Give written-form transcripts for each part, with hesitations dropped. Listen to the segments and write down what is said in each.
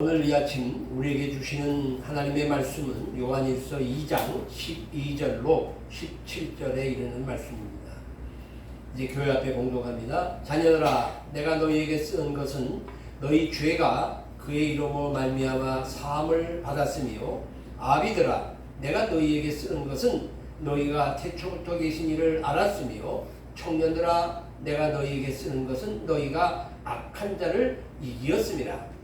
오늘 이 아침 우리에게 주시는 하나님의 말씀은 요한일서 2장 12절로 17절에 이르는 말씀입니다. 이제 교회 앞에 공독합니다. 자녀들아, 내가 너희에게 쓰는 것은 너희 죄가 그의 이름으로 말미암아 사함을 받았으며, 아비들아, 내가 너희에게 쓰는 것은 너희가 태초부터 계신 이를 알았으며, 청년들아, 내가 너희에게 쓰는 것은 너희가 악한 자를 이기었음이라.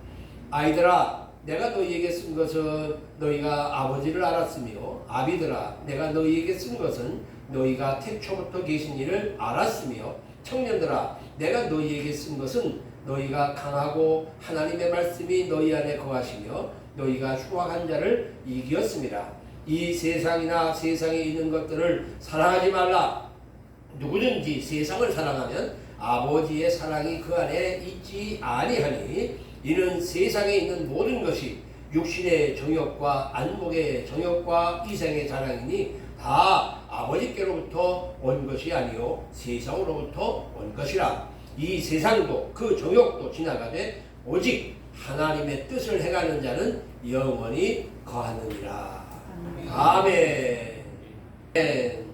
아이들아, 내가 너희에게 쓴 것은 너희가 아버지를 알았으며, 아비들아, 내가 너희에게 쓴 것은 너희가 태초부터 계신 이를 알았으며, 청년들아, 내가 너희에게 쓴 것은 너희가 강하고 하나님의 말씀이 너희 안에 거하시며 너희가 흉악한 자를 이기었음이라. 이 세상이나 세상에 있는 것들을 사랑하지 말라. 누구든지 세상을 사랑하면 아버지의 사랑이 그 안에 있지 아니하니, 이는 세상에 있는 모든 것이 육신의 정욕과 안목의 정욕과 이생의 자랑이니 다 아버지께로부터 온 것이 아니요 세상으로부터 온 것이라. 이 세상도 그 정욕도 지나가되 오직 하나님의 뜻을 행하는 자는 영원히 거하느니라. 아멘. 아멘.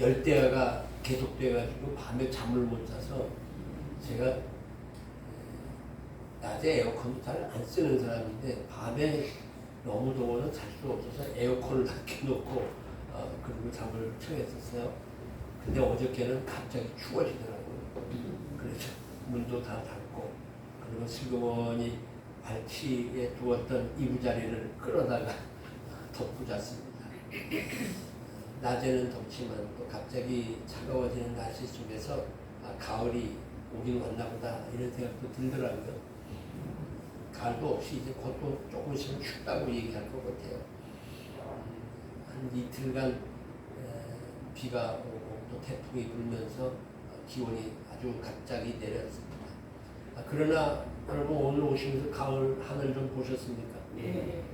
열대야가 계속돼가지고 밤에 잠을 못 자서, 제가 낮에 에어컨도 잘 안 쓰는 사람인데 밤에 너무 더워서 잘 수 없어서 에어컨을 다 켜놓고 그리고 잠을 청했었어요. 근데 어저께는 갑자기 추워지더라고요. 그래서 문도 다 닫고, 그리고 슬그머니 발치에 두었던 이부자리를 끌어다가 덮고 잤습니다. 낮에는 덥지만 또 갑자기 차가워지는 날씨 속에서 가을이 오긴 왔나 보다 이런 생각도 들더라고요. 가을도 없이 이제 곧 또 조금 있으면 춥다고 얘기할 것 같아요. 한 이틀간 비가 오고 또 태풍이 불면서 기온이 아주 갑자기 내렸습니다. 그러나 여러분, 오늘 오시면서 가을 하늘 좀 보셨습니까? 네.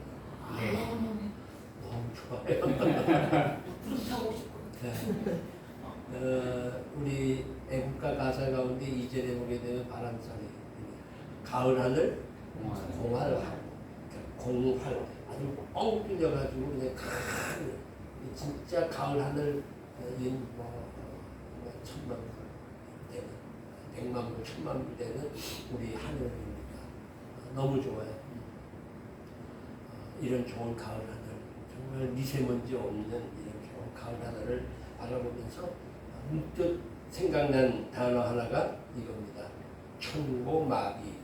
너무 좋아요. 타고 싶고. 네. 우리 애국가 가사 가운데 2절에 보게 되면 바람소리, 가을 하늘 공활하고, 공활 아주 뻥 뚫려가지고 그냥 큰 진짜 가을 하늘 천만 불 되는, 백만 불, 천만 불 되는 우리 하늘입니다. 너무 좋아요. 이런 좋은 가을 하늘, 정말 미세먼지 없는 이런 좋은 가을 하늘을 바라보면서 문득 생각난 단어 하나가 이겁니다. 천고마비.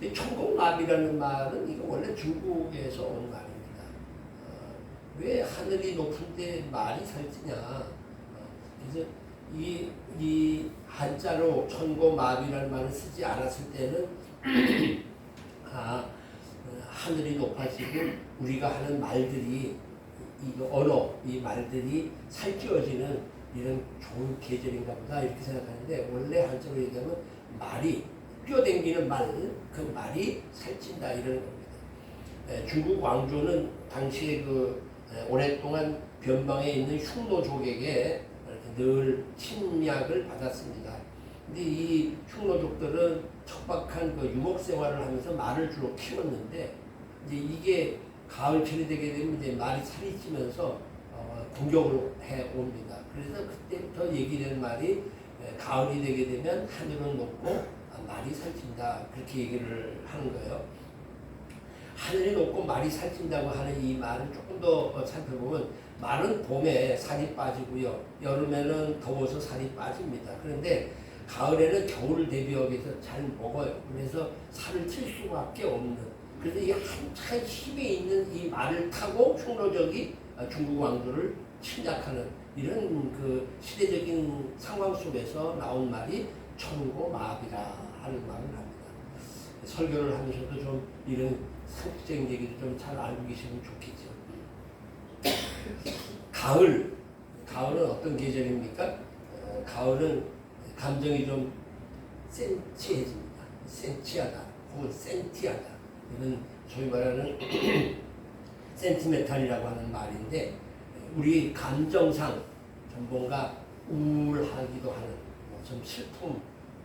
이 천고마비라는 말은 이거 원래 중국에서 온 말입니다. 왜 하늘이 높은데 말이 살찌냐. 그래서 이 한자로 천고마비라는 말을 쓰지 않았을 때는 하늘이 높아지고 우리가 하는 말들이, 이 언어, 이 말들이 살찌워지는 이런 좋은 계절인가 보다 이렇게 생각하는데, 원래 한자로 얘기하면 말이 뛰어댕기는 말, 그 말이 살찐다 이런 겁니다. 중국 왕조는 당시에 오랫동안 변방에 있는 흉노족에게 늘 침략을 받았습니다. 근데 이 흉노족들은 척박한 유목 생활을 하면서 말을 주로 키웠는데, 이제 이게 가을철이 되게 되면 이제 말이 살이 찌면서 공격을 해 옵니다. 그래서 그때부터 얘기되는 말이, 가을이 되게 되면 하늘은 높고 말이 살찐다, 그렇게 얘기를 하는 거예요. 하늘이 높고 말이 살찐다고 하는 이 말을 조금 더 살펴보면, 말은 봄에 살이 빠지고요, 여름에는 더워서 살이 빠집니다. 그런데 가을에는 겨울을 대비하기 위해서 잘 먹어요. 그래서 살을 찔 수밖에 없는, 그래서 이 한참 힘이 있는 이 말을 타고 흉노족이 중국 왕조를 침략하는 이런 시대적인 상황 속에서 나온 말이 천고마비라 하는 말을 합니다. 설교를 하면서도 좀 이런 상식적인 얘기를 좀 잘 알고 계시면 좋겠죠. 가을은 어떤 계절입니까? 가을은 감정이 좀 센치해집니다. 센치하다 혹은 센티하다, 이런 소위 말하는 센티멘탈이라고 하는 말인데 우리 감정상 좀 뭔가 우울하기도 하는 좀 슬픔,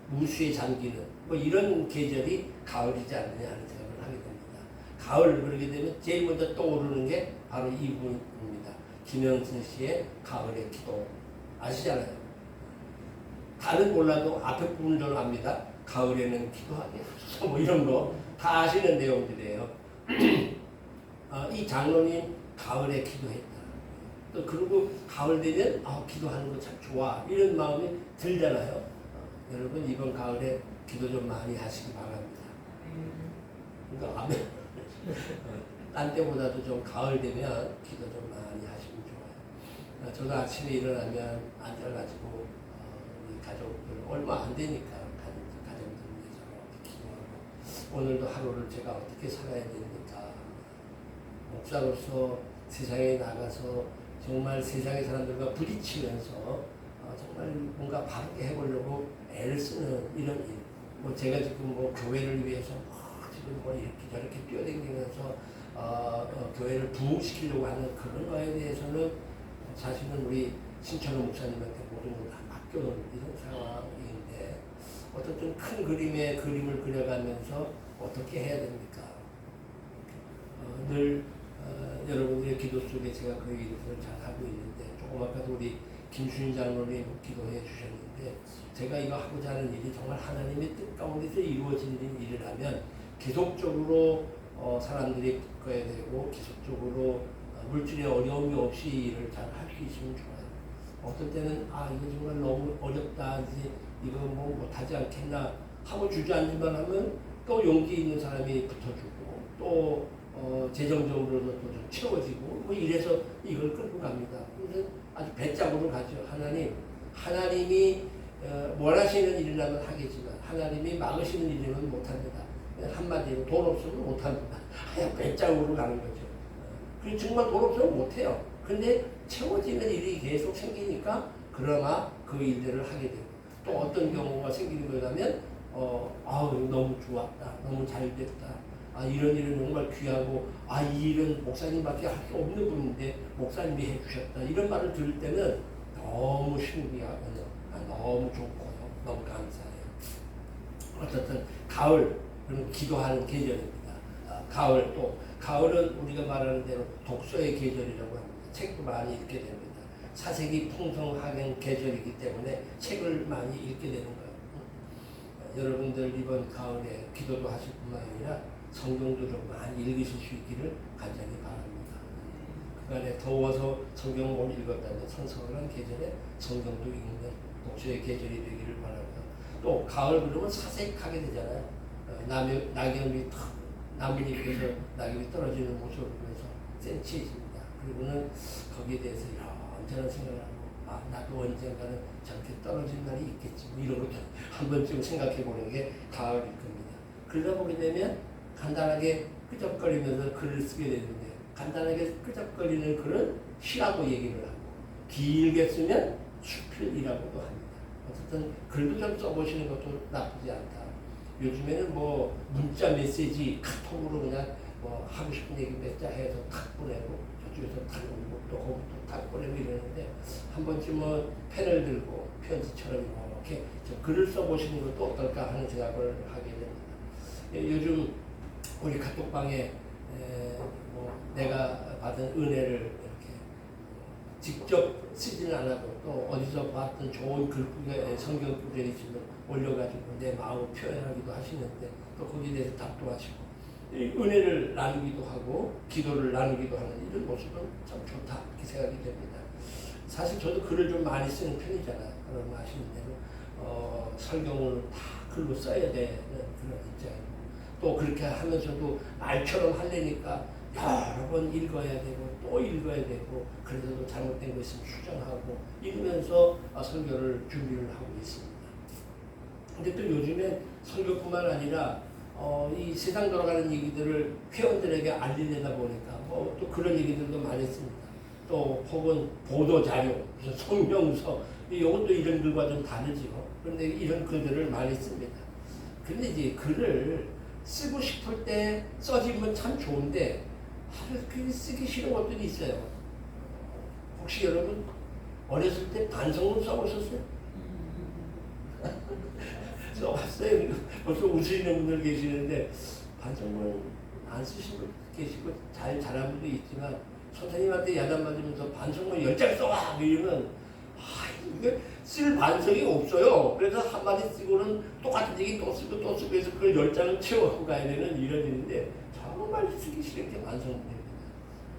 무수에 잠기는 이런 계절이 가을이지 않느냐 하는 생각을 하게 됩니다. 가을 그러게 되면 제일 먼저 떠오르는 게 바로 이 부분입니다. 김영순 씨의 가을의 기도 아시잖아요. 다른 몰라도 앞에 부분 저는 압니다. 가을에는 기도하게 하소서 이런 거 다 아시는 내용들이에요. 이 장로님 가을에 기도했다. 또 그리고 가을 되면 기도하는 거 참 좋아 이런 마음이 들잖아요. 여러분 이번 가을에 기도 좀 많이 하시기 바랍니다. 그러니까 아멘. 딴 때보다도 좀 가을 되면 기도 좀 많이 하시면 좋아요. 저도 아침에 일어나면 앉아가지고 우리 가족들 얼마 안 되니까 가정들 위해서 기도하고 오늘도 하루를 제가 어떻게 살아야 됩니까? 목사로서 세상에 나가서 정말 세상의 사람들과 부딪히면서 정말 뭔가 바르게 해보려고 애를 쓰는 이런 일. 제가 지금 교회를 위해서 지금 이렇게 저렇게 뛰어다니면서 교회를 부흥시키려고 하는 그런 거에 대해서는 사실은 우리 신천호 목사님한테 모든 걸 다 맡겨놓은 이런 상황인데 어쨌든 큰 그림의 그림을 그려가면서 어떻게 해야 됩니까? 늘 여러분들의 기도 속에 제가 그 일을 잘 하고 있는데 조금 아까도 우리 김순희 장로님 기도해 주셨는데 제가 이거 하고자 하는 일이 정말 하나님의 뜻 가운데서 이루어지는 일이라면 계속적으로 사람들이 붙어야 되고 계속적으로 물질의 어려움이 없이 일을 잘 할 수 있으면 좋아요. 어떤 때는 이거 정말 너무 어렵다 이거 못하지 않겠나 하고 주저앉기만 하면 또 용기 있는 사람이 붙어주고 또 재정적으로도 또 좀 채워지고 이래서 이걸 끌고 갑니다. 그래서 아주 배짱으로 가죠. 하나님이 원하시는 일이라면 하겠지만 하나님이 막으시는 일이면 못합니다. 한마디로 돈 없으면 못합니다. 그냥 배짱으로 가는 거죠. 그리고 정말 돈 없으면 못해요. 근데 채워지는 일이 계속 생기니까 그러나 그 일들을 하게 되고 또 어떤 경우가 생기는 거라면 너무 좋았다. 너무 잘 됐다. 이런 일은 정말 귀하고 이 일은 목사님밖에 할 수 없는 분인데 목사님이 해주셨다. 이런 말을 들을 때는 너무 신기하고요. 너무 좋고요. 너무 감사해요. 어쨌든 가을 기도하는 계절입니다. 가을은 우리가 말하는 대로 독서의 계절이라고 합니다. 책도 많이 읽게 됩니다. 사색이 풍성하는 계절이기 때문에 책을 많이 읽게 되는 거예요. 여러분들 이번 가을에 기도도 하실 뿐만 아니라 성경도 좀 많이 읽으실 수 있기를 간절히 바랍니다. 그간에 더워서 성경을 못 읽었다면 성서란 계절에 성경도 읽는 독서의 계절이 되기를 바랍니다. 또 가을 그러면 사색하게 되잖아요. 낙엽이 나뭇잎에서 낙엽이 떨어지는 모습을 보면서 센치해집니다. 그리고는 거기에 대해서 언제나 생각을 하고 나도 언젠가는 저렇게 떨어진 날이 있겠지 이런 것도 한 번쯤 생각해 보는 게 가을일 겁니다. 그러다 보게 되면 간단하게 끄적거리면서 글을 쓰게 되는데 간단하게 끄적거리는 글은 시라고 얘기를 하고 길게 쓰면 수필이라고도 합니다. 어쨌든 글도 좀 써보시는 것도 나쁘지 않다. 요즘에는 문자 메시지 카톡으로 그냥 하고 싶은 얘기 몇 자 해서 탁 보내고 저쪽에서 탁 오고 또 거기서 탁 보내고 이러는데 한 번쯤은 펜을 들고 편지처럼 이렇게 글을 써보시는 것도 어떨까 하는 생각을 하게 됩니다. 요즘 우리 카톡방에 내가 받은 은혜를 이렇게 직접 쓰지는 않아도 또 어디서 봤던 좋은 글귀가 성경구절이 있으면 올려가지고 내 마음을 표현하기도 하시는데 또 거기에 대해서 답도 하시고 은혜를 나누기도 하고 기도를 나누기도 하는 이런 모습은 참 좋다 이렇게 생각이 됩니다. 사실 저도 글을 좀 많이 쓰는 편이잖아요. 여러분 아시는 대로 설경을 다 글로 써야 되는 그런 입장이고 또 그렇게 하면서도 말처럼 하려니까 여러 번 읽어야 되고 또 읽어야 되고 그래도 잘못된 거 있으면 수정하고 이러면서 설교를 준비를 하고 있습니다. 근데 또 요즘엔 설교뿐만 아니라 이 세상 돌아가는 얘기들을 회원들에게 알리려다 보니까 또 그런 얘기들도 많이 씁니다. 또 혹은 보도자료, 무슨 성명서 이것도 이런 글과 좀 다르지요. 그런데 이런 글들을 많이 씁니다. 근데 이제 글을 쓰고 싶을 때 써지면 참 좋은데 그게 쓰기 싫은 것들이 있어요. 혹시 여러분 어렸을 때 반성문 써보셨어요? 써봤어요. 벌써 웃으시는 분들 계시는데 반성문 안 쓰신 분 계시고 잘한 분도 있지만 선생님한테 야단 맞으면서 반성문 10장 써와 이러면 이게 쓸 반성이 없어요. 그래서 한마디 쓰고는 똑같은 얘기 또 쓰고 또 쓰고 해서 그걸 10장을 채워가고 가야 되는 이런 일인데 정말 쓰기 싫은 게 반성문입니다.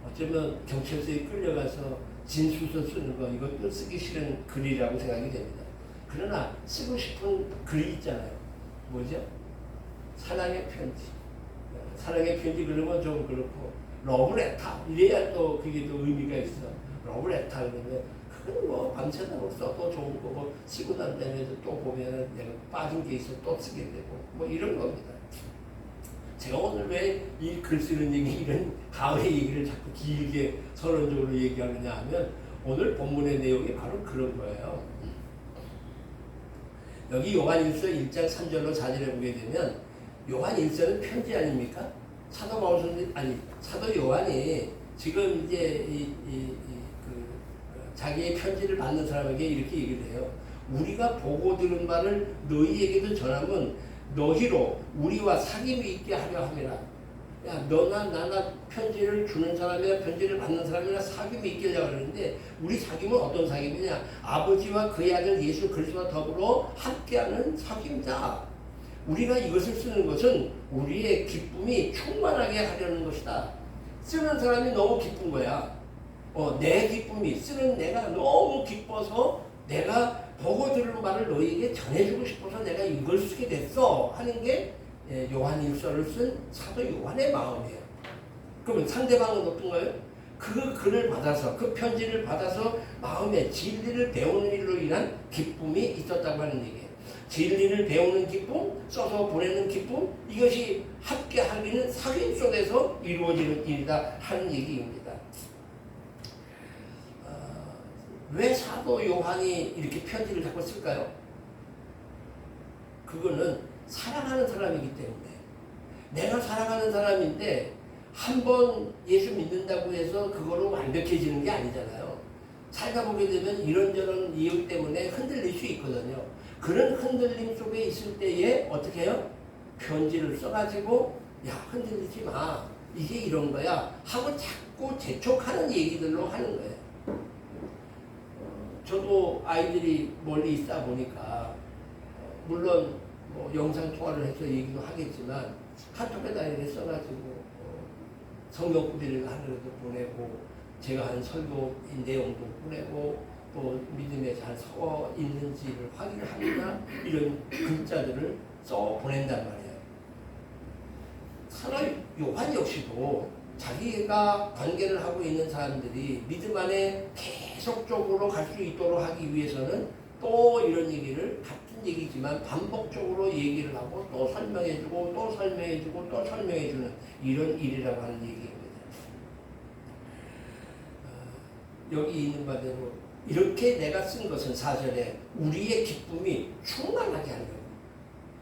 어쩌면 경찰서에 끌려가서 진술서 쓰는 거 이것도 쓰기 싫은 글이라고 생각이 됩니다. 그러나 쓰고 싶은 글이 있잖아요. 뭐죠? 사랑의 편지. 사랑의 편지 그러면 좀 그렇고 러브레터 이래야 또 그게 또 의미가 있어. 러브레터 그러면 그건 뭐 밤새도록 써도 좋은 거고 쓰고 난 다음에 또 보면은 내가 빠진 게 있어 또 쓰게 되고 뭐 이런 겁니다. 제가 오늘 왜 이 글 쓰는 얘기 이런 가을의 얘기를 자꾸 길게 선언적으로 얘기하느냐 하면 오늘 본문의 내용이 바로 그런 거예요. 여기 요한일서 1장 3절로 4절에 보게 되면 요한일서는 편지 아닙니까? 사도 바울 선생 아니 사도 요한이 지금 이제 자기의 편지를 받는 사람에게 이렇게 얘기를 해요. 우리가 보고 들은 바를 너희에게도 전하면 너희로 우리와 사귐이 있게 하려 함이라. 야, 너나 나나 편지를 주는 사람이나 편지를 받는 사람이나 사귐이 있게 하려고 그러는데 우리 사귐은 어떤 사귐이냐? 아버지와 그의 아들 예수 그리스도와 더불어 함께하는 사귐이다. 우리가 이것을 쓰는 것은 우리의 기쁨이 충만하게 하려는 것이다. 쓰는 사람이 너무 기쁜 거야. 내 기쁨이 쓰는 내가 너무 기뻐서 내가 보고 들은 말을 너희에게 전해주고 싶어서 내가 이걸 쓰게 됐어 하는 게 요한일서를 쓴 사도 요한의 마음이에요. 그러면 상대방은 어떤가요? 그 글을 받아서 그 편지를 받아서 마음에 진리를 배우는 일로 인한 기쁨이 있었다고 하는 얘기예요. 진리를 배우는 기쁨, 써서 보내는 기쁨, 이것이 함께 하기는 사귐 속에서 이루어지는 일이다 하는 얘기입니다. 왜 사도 요한이 이렇게 편지를 자꾸 쓸까요? 그거는 사랑하는 사람이기 때문에 내가 사랑하는 사람인데 한번 예수 믿는다고 해서 그거로 완벽해지는 게 아니잖아요. 살다 보게 되면 이런저런 이유 때문에 흔들릴 수 있거든요. 그런 흔들림 속에 있을 때에 어떻게 해요? 편지를 써가지고 야 흔들리지 마 이게 이런 거야 하고 자꾸 재촉하는 얘기들로 하는 거예요. 저도 아이들이 멀리 있다 보니까 물론 뭐 영상 통화를 해서 얘기도 하겠지만 카톡에다 이렇게 써가지고 성경 구비를 하늘에도 보내고 제가 한 설교 내용도 보내고 또 믿음에 잘 서 있는지를 확인을 합니다. 이런 글자들을 써 보낸단 말이에요. 사도 요한 역시도 자기가 관계를 하고 있는 사람들이 믿음 안에 계속적으로 갈 수 있도록 하기 위해서는 또 이런 얘기를 같은 얘기지만 반복적으로 얘기를 하고 또 설명해주고 또 설명해주고 또 설명해주는 이런 일이라고 하는 얘기입니다. 여기 있는 바대로 이렇게 내가 쓴 것은 사전에 우리의 기쁨이 충만하게 하려고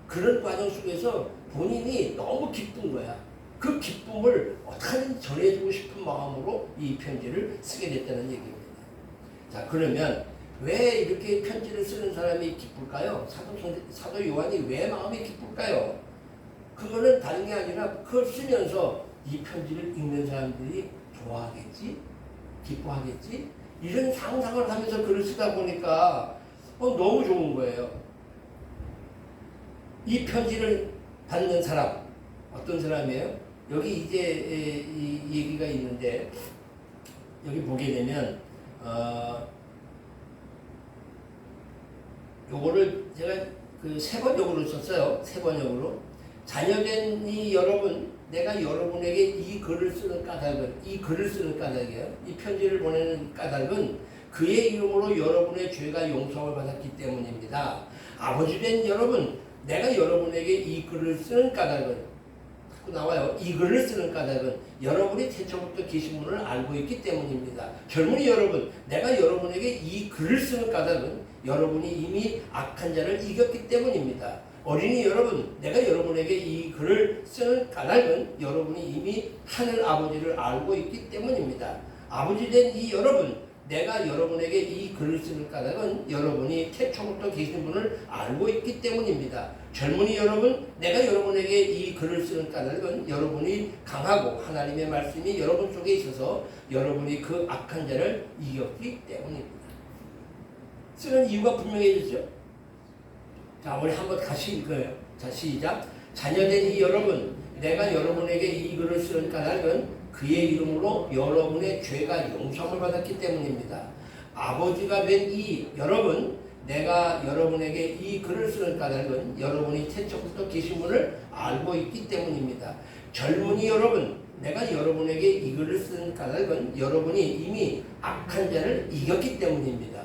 그런 과정 속에서 본인이 너무 기쁜 거야. 그 기쁨을 어떻게든 전해주고 싶은 마음으로 이 편지를 쓰게 됐다는 얘기입니다. 자, 그러면 왜 이렇게 편지를 쓰는 사람이 기쁠까요? 사도 요한이 왜 마음이 기쁠까요? 그거는 다른 게 아니라 그걸 쓰면서 이 편지를 읽는 사람들이 좋아하겠지? 기뻐하겠지? 이런 상상을 하면서 글을 쓰다 보니까 너무 좋은 거예요. 이 편지를 받는 사람, 어떤 사람이에요? 여기 이제 이 얘기가 있는데 여기 보게 되면 요거를 제가 그 세 번역으로 썼어요. 세 번역으로. 자녀된 이 여러분, 내가 여러분에게 이 글을 쓰는 까닭은, 이 글을 쓰는 까닭이에요. 이 편지를 보내는 까닭은 그의 이름으로 여러분의 죄가 용서를 받았기 때문입니다. 아버지 된 여러분, 내가 여러분에게 이 글을 쓰는 까닭은 나와요. 이 글을 쓰는 까닭은 여러분이 태초부터 계시문을 알고 있기 때문입니다. 젊은이 여러분, 내가 여러분에게 이 글을 쓰는 까닭은 여러분이 이미 악한 자를 이겼기 때문입니다. 어린이 여러분, 내가 여러분에게 이 글을 쓰는 까닭은 여러분이 이미 하늘 아버지를 알고 있기 때문입니다. 아버지 된 이 여러분, 내가 여러분에게 이 글을 쓰는 까닭은 여러분이 태초부터 계신 분을 알고 있기 때문입니다. 젊은이 여러분, 내가 여러분에게 이 글을 쓰는 까닭은 여러분이 강하고 하나님의 말씀이 여러분 속에 있어서 여러분이 그 악한 자를 이겼기 때문입니다. 쓰는 이유가 분명해지죠? 자, 우리 한번 다시 읽어요. 자, 시작. 자녀된 이 여러분, 내가 여러분에게 이 글을 쓰는 까닭은 그의 이름으로 여러분의 죄가 용서를 받았기 때문입니다. 아버지가 된 이 여러분, 내가 여러분에게 이 글을 쓰는 까닭은 여러분이 태초부터 계신 분을 알고 있기 때문입니다. 젊은이 여러분, 내가 여러분에게 이 글을 쓰는 까닭은 여러분이 이미 악한 자를 이겼기 때문입니다.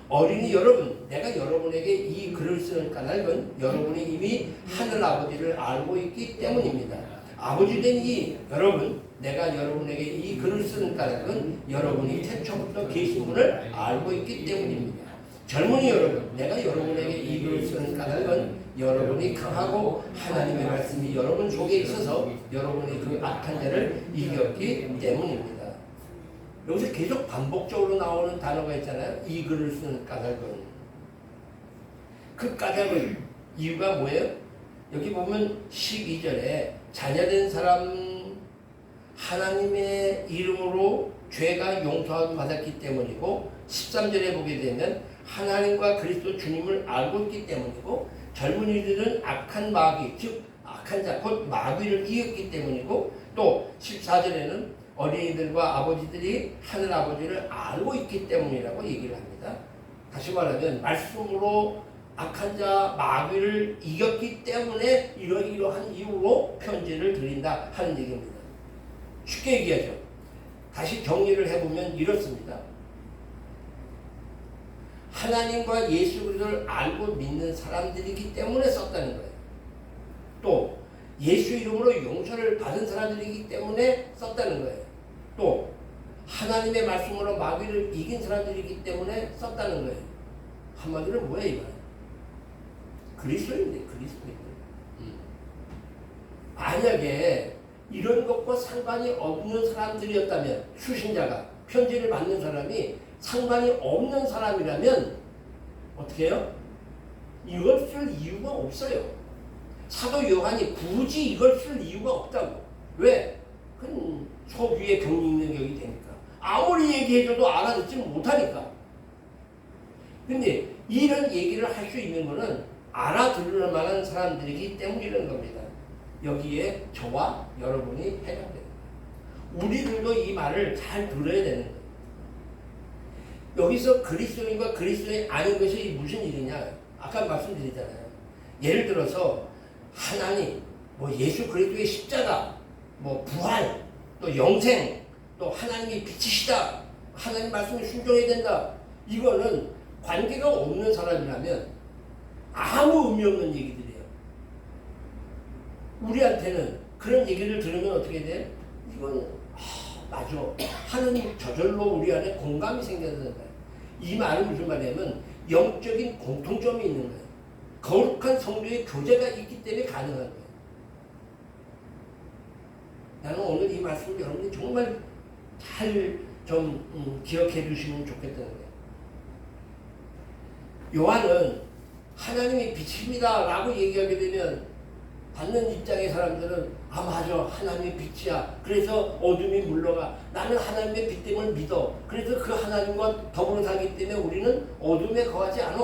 어린이 여러분, 내가 여러분에게 이 글을 쓰는 까닭은 여러분이 이미 하늘 아버지를 알고 있기 때문입니다. 아버지 된 이 여러분, 내가 여러분에게 이 글을 쓰는 까닭은 여러분이 태초부터 계신 분을 알고 있기 때문입니다. 젊은이 여러분, 내가 여러분에게 이 글을 쓰는 까닭은 여러분이 강하고 하나님의 말씀이 여러분 속에 있어서 여러분이 그 악한 자를 이겼기 때문입니다. 여기서 계속 반복적으로 나오는 단어가 있잖아요. 이 글을 쓰는 까닭은. 그 까닭은 이유가 뭐예요? 여기 보면 12절에 자녀된 사람 하나님의 이름으로 죄가 용서함을 받았기 때문이고 13절에 보게 되면 하나님과 그리스도 주님을 알고 있기 때문이고 젊은이들은 악한 마귀 즉 악한 자 곧 마귀를 이겼기 때문이고 또 14절에는 어린이들과 아버지들이 하늘 아버지를 알고 있기 때문이라고 얘기를 합니다. 다시 말하면 말씀으로 악한 자 마귀를 이겼기 때문에 이러한 이유로 편지를 드린다 하는 얘기입니다. 쉽게 얘기하죠. 다시 정리를 해보면 이렇습니다. 하나님과 예수 그리스도를 알고 믿는 사람들이기 때문에 썼다는 거예요. 또 예수 이름으로 용서를 받은 사람들이기 때문에 썼다는 거예요. 또 하나님의 말씀으로 마귀를 이긴 사람들이기 때문에 썼다는 거예요. 한마디로 뭐예요 이거는? 그리스도인데 그리스도인데. 만약에 이런 것과 상관이 없는 사람들이었다면 수신자가 편지를 받는 사람이 상관이 없는 사람이라면 어떻게 해요? 이걸 쓸 이유가 없어요. 사도 요한이 굳이 이걸 쓸 이유가 없다고. 왜? 그건 소규의 경륜 능력이 되니까. 아무리 얘기해줘도 알아듣지 못하니까. 근데 이런 얘기를 할 수 있는 거는 알아들을 만한 사람들이기 때문이라는 겁니다. 여기에 저와 여러분이 해당됩니다. 우리들도 이 말을 잘 들어야 되는 거예요. 여기서 그리스도인과 그리스도인 아닌 것이 무슨 일이냐? 아까 말씀드리잖아요. 예를 들어서 하나님, 예수 그리스도의 십자가, 부활, 또 영생, 또 하나님이 빛이시다. 하나님 말씀에 순종해야 된다. 이거는 관계가 없는 사람이라면 아무 의미 없는 얘기들이에요. 우리한테는 그런 얘기를 들으면 어떻게 돼? 이건 맞아. 하느님 저절로 우리 안에 공감이 생겨야 된다. 이 말은 무슨 말이냐면 영적인 공통점이 있는 거예요. 거룩한 성도의 교제가 있기 때문에 가능한 거예요. 나는 오늘 이 말씀을 여러분이 정말 잘 좀 기억해 주시면 좋겠다는 거예요. 요한은 하나님이 빛입니다 라고 얘기하게 되면 받는 입장의 사람들은 맞아 하나님의 빛이야. 그래서 어둠이 물러가. 나는 하나님의 빛 때문에 믿어. 그래서 그 하나님과 더불어 살기 때문에 우리는 어둠에 거하지 않아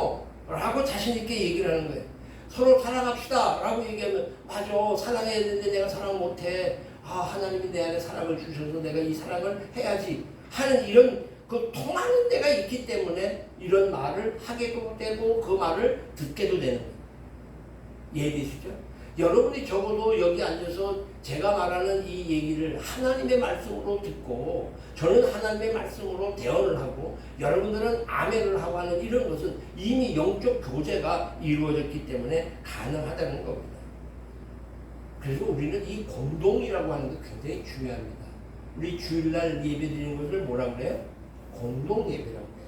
라고 자신 있게 얘기를 하는 거예요. 서로 사랑합시다 라고 얘기하면 맞아 사랑해야 되는데 내가 사랑 못해. 하나님이 내 안에 사랑을 주셔서 내가 이 사랑을 해야지 하는 이런 그 통하는 데가 있기 때문에 이런 말을 하게도 되고 그 말을 듣게도 되는 거예요. 이해되시죠? 여러분이 적어도 여기 앉아서 제가 말하는 이 얘기를 하나님의 말씀으로 듣고 저는 하나님의 말씀으로 대언을 하고 여러분들은 아멘을 하고 하는 이런 것은 이미 영적 교제가 이루어졌기 때문에 가능하다는 겁니다. 그래서 우리는 이 공동이라고 하는 게 굉장히 중요합니다. 우리 주일날 예배 드리는 것을 뭐라고 그래요? 공동 예배라고 해요.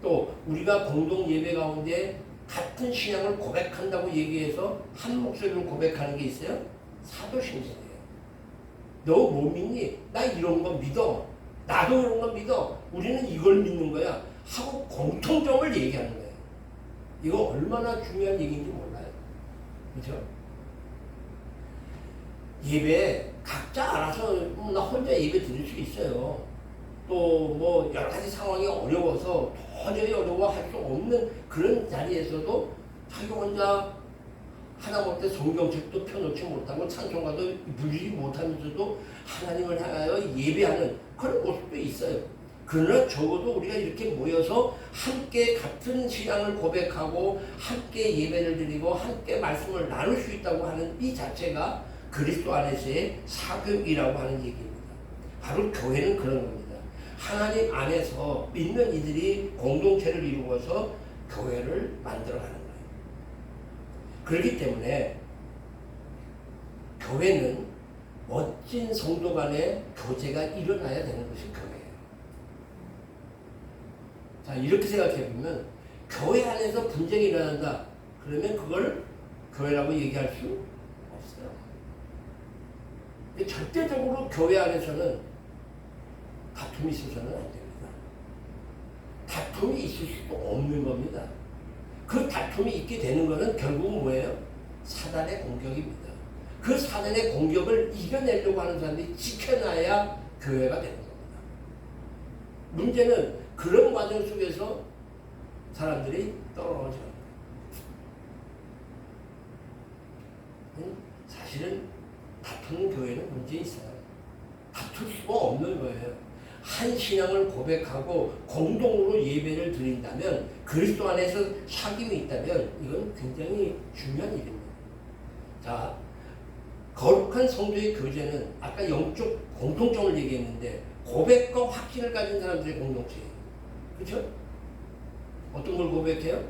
또 우리가 공동 예배 가운데 같은 신앙을 고백한다고 얘기해서 한 목소리로 고백하는 게 있어요? 사도신경이에요. 너 뭐 믿니? 나 이런 거 믿어. 나도 이런 거 믿어. 우리는 이걸 믿는 거야. 하고 공통점을 얘기하는 거예요. 이거 얼마나 중요한 얘기인지 몰라요. 그렇죠? 예배 각자 알아서 나 혼자 예배 드릴 수 있어요. 또 뭐 여러 가지 상황이 어려워서 도저히 어려워할 수 없는 그런 자리에서도 자기 혼자 하다못해 성경책도 펴놓지 못하고 찬송가도 부르지 못하면서도 하나님을 향하여 예배하는 그런 모습도 있어요. 그러나 적어도 우리가 이렇게 모여서 함께 같은 신앙을 고백하고 함께 예배를 드리고 함께 말씀을 나눌 수 있다고 하는 이 자체가 그리스도 안에서의 사귐이라고 하는 얘기입니다. 바로 교회는 그런 겁니다. 하나님 안에서 믿는 이들이 공동체를 이루어서 교회를 만들어가는 거예요. 그렇기 때문에 교회는 멋진 성도 간의 교제가 일어나야 되는 것이 교회예요. 자, 이렇게 생각해 보면 교회 안에서 분쟁이 일어난다. 그러면 그걸 교회라고 얘기할 수 없어요. 절대적으로 교회 안에서는 다툼이 있어서는 안 됩니다. 다툼이 있을 수도 없는 겁니다. 그 다툼이 있게 되는 것은 결국은 뭐예요? 사단의 공격입니다. 그 사단의 공격을 이겨내려고 하는 사람들이 지켜놔야 교회가 되는 겁니다. 문제는 그런 과정 속에서 사람들이 떨어져요. 사실은 다투는 교회는 문제 있어요. 다툴 수가 없는 거예요. 한 신앙을 고백하고 공동으로 예배를 드린다면 그리스도 안에서 사귐이 있다면 이건 굉장히 중요한 일입니다. 자, 거룩한 성도의 교제는 아까 영적 공통점을 얘기했는데 고백과 확신을 가진 사람들의 공동체예요. 그렇죠? 어떤 걸 고백해요?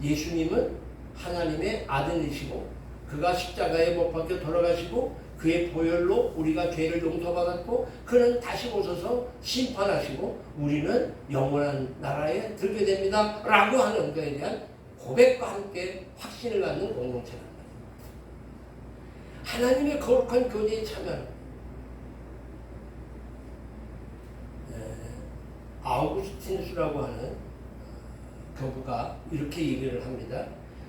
예수님은 하나님의 아들이시고 그가 십자가에 못 박혀 돌아가시고 그의 보혈로 우리가 죄를 용서받았고 그는 다시 오셔서 심판하시고 우리는 영원한 나라에 들게 됩니다 라고 하는 것에 대한 고백과 함께 확신을 갖는 공동체란 말이에요. 하나님의 거룩한 교제에 참여하는 아우구스티누스라고 하는 교부가 이렇게 얘기를 합니다.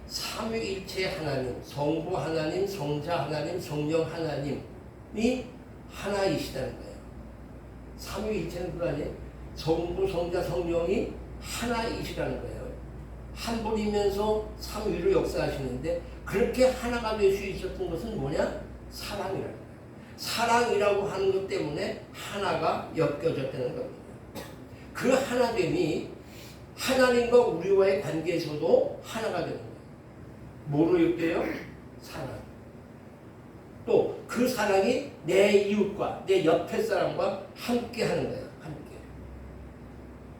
삼위일체 하나님, 성부 하나님, 성자 하나님, 성령 하나님이 하나이시다는 거예요. 삼위일체는 그거 아니에요? 성부, 성자, 성령이 하나이시라는 거예요. 한 분이면서 삼위로 역사하시는데 그렇게 하나가 될 수 있었던 것은 뭐냐? 사랑이라는 거예요. 사랑이라고 하는 것 때문에 하나가 엮여졌다는 겁니다. 그 하나됨이 하나님과 우리와의 관계에서도 하나가 되는 거예요. 뭐로 엮여요? 사랑. 또 그 사랑이 내 이웃과 내 옆에 사람과 함께 하는 거예요. 함께.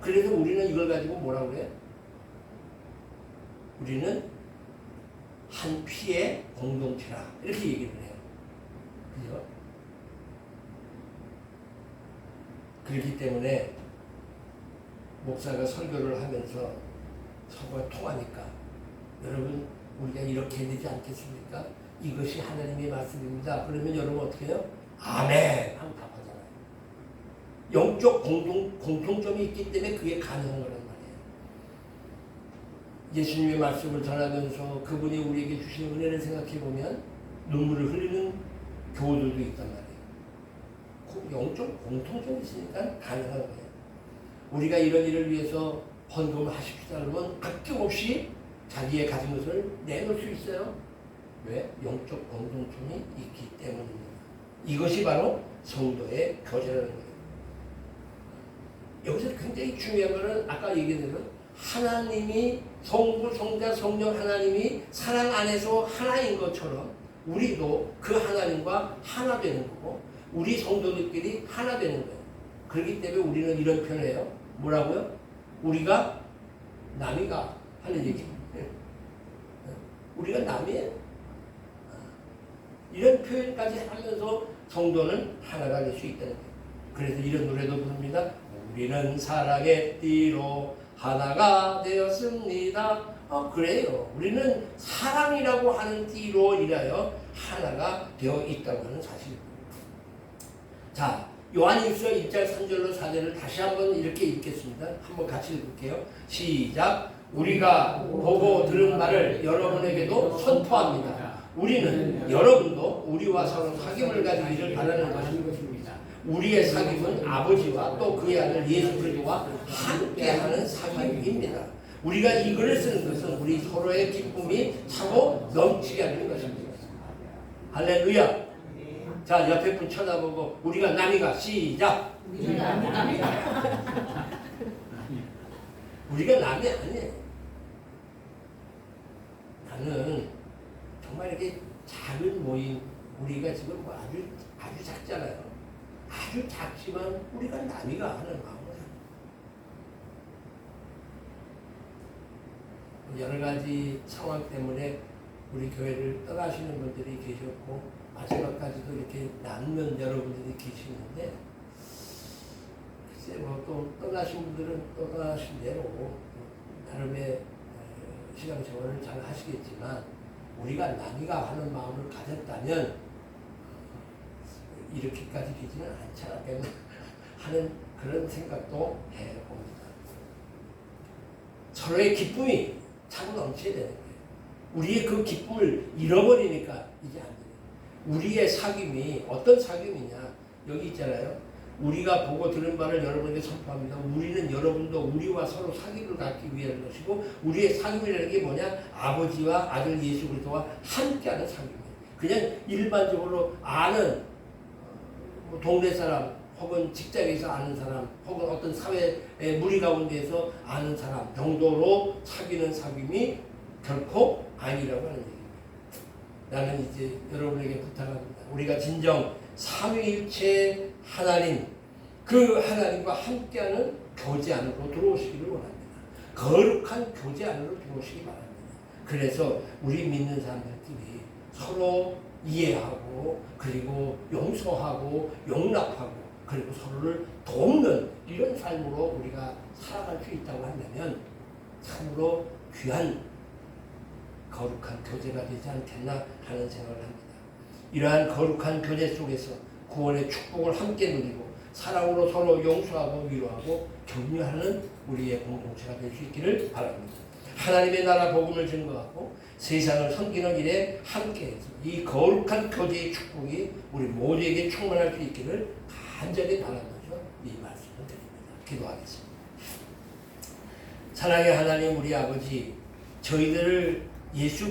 그래서 우리는 이걸 가지고 뭐라고 그래요? 우리는 한 피의 공동체라 이렇게 얘기를 해요. 그죠? 그렇기 때문에 목사가 설교를 하면서 서로가 통하니까 여러분 우리가 이렇게 해야 되지 않겠습니까? 이것이 하나님의 말씀입니다. 그러면 여러분 어떻게 해요? 아멘! 하고 답하잖아요. 영적 공통점이 있기 때문에 그게 가능한 거란 말이에요. 예수님의 말씀을 전하면서 그분이 우리에게 주신 은혜를 생각해 보면 눈물을 흘리는 교우들도 있단 말이에요. 영적 공통점이 있으니까 가능한 거예요. 우리가 이런 일을 위해서 헌금을 하십시다 그러면 아낌없이 자기의 가진 것을 내놓을 수 있어요. 왜? 영적 공동체이 있기 때문입니다. 이것이 바로 성도의 교제라는 거예요. 여기서 굉장히 중요한 것은 아까 얘기한 대로 하나님이 성부, 성자, 성령 하나님이 사랑 안에서 하나인 것처럼 우리도 그 하나님과 하나 되는 거고 우리 성도들끼리 하나 되는 거예요. 그렇기 때문에 우리는 이런 표현을 해요. 뭐라고요? 우리가 남이가 하는 얘기. 우리가 남이에요. 이런 표현까지 하면서 성도는 하나가 될 수 있다는 거예요. 그래서 이런 노래도 부릅니다. 우리는 사랑의 띠로 하나가 되었습니다. 그래요. 우리는 사랑이라고 하는 띠로 인하여 하나가 되어 있다고 하는 사실입니다. 자, 요한일서 1장 3절로 4절을 다시 한번 이렇게 읽겠습니다. 한번 같이 읽을게요. 시작. 우리가 보고 들은 말을 여러분에게도 선포합니다. 우리는 여러분도 우리와 서로 사귐을 가지기를 바라는 것입니다. 우리의 사귐은 아버지와 또 그의 아들 예수 그리스도와 함께하는 사귐입니다. 우리가 이 글을 쓰는 것은 우리 서로의 기쁨이 차고 넘치게 하는 것입니다. 할렐루야. 자, 옆에 분 쳐다보고 우리가 남이가 시작. 우리가 남이가 우리가 남이 아니에요. 나는 정말 이렇게 작은 모임, 우리가 지금 뭐 아주 작잖아요. 아주 작지만 우리가 남이가 하는 마음을 여러 가지 상황 때문에 우리 교회를 떠나시는 분들이 계셨고 마지막까지도 이렇게 남는 여러분들이 계시는데 글쎄 뭐 또 떠나신 분들은 떠나신 대로 나름의 신앙생활을 잘 하시겠지만 우리가 남이가 하는 마음을 가졌다면 이렇게까지 되지는 않지 않겠나 하는 그런 생각도 해봅니다. 서로의 기쁨이 차고 넘쳐야 되는 거예요. 우리의 그 기쁨을 잃어버리니까 이제 안 돼요. 우리의 사귐이 어떤 사귐이냐 여기 있잖아요. 우리가 보고 들은 바를 여러분에게 선포합니다. 우리는 여러분도 우리와 서로 사귐을 갖기 위한 것이고 우리의 사귐이라는 게 뭐냐? 아버지와 아들 예수 그리스도와 함께하는 사귐이에요. 그냥 일반적으로 아는 동네 사람 혹은 직장에서 아는 사람 혹은 어떤 사회의 무리 가운데에서 아는 사람 정도로 사귀는 사귐이 결코 아니라고 하는 얘기입니다. 나는 이제 여러분에게 부탁합니다. 우리가 진정 삼위일체 하나님, 그 하나님과 함께하는 교제 안으로 들어오시기를 원합니다. 거룩한 교제 안으로 들어오시기 바랍니다. 그래서 우리 믿는 사람들끼리 서로 이해하고 그리고 용서하고 용납하고 그리고 서로를 돕는 이런 삶으로 우리가 살아갈 수 있다고 한다면 참으로 귀한 거룩한 교제가 되지 않겠나 하는 생각을 합니다. 이러한 거룩한 교제 속에서 구원의 축복을 함께 누리고 사랑으로 서로 용서하고 위로하고 격려하는 우리의 공동체가 될 수 있기를 바랍니다. 하나님의 나라 복음을 증거하고 세상을 섬기는 일에 함께해서 이 거룩한 교제의 축복이 우리 모두에게 충만할 수 있기를 간절히 바라면서 이 말씀을 드립니다. 기도하겠습니다. 사랑의 하나님 우리 아버지, 저희들을 예수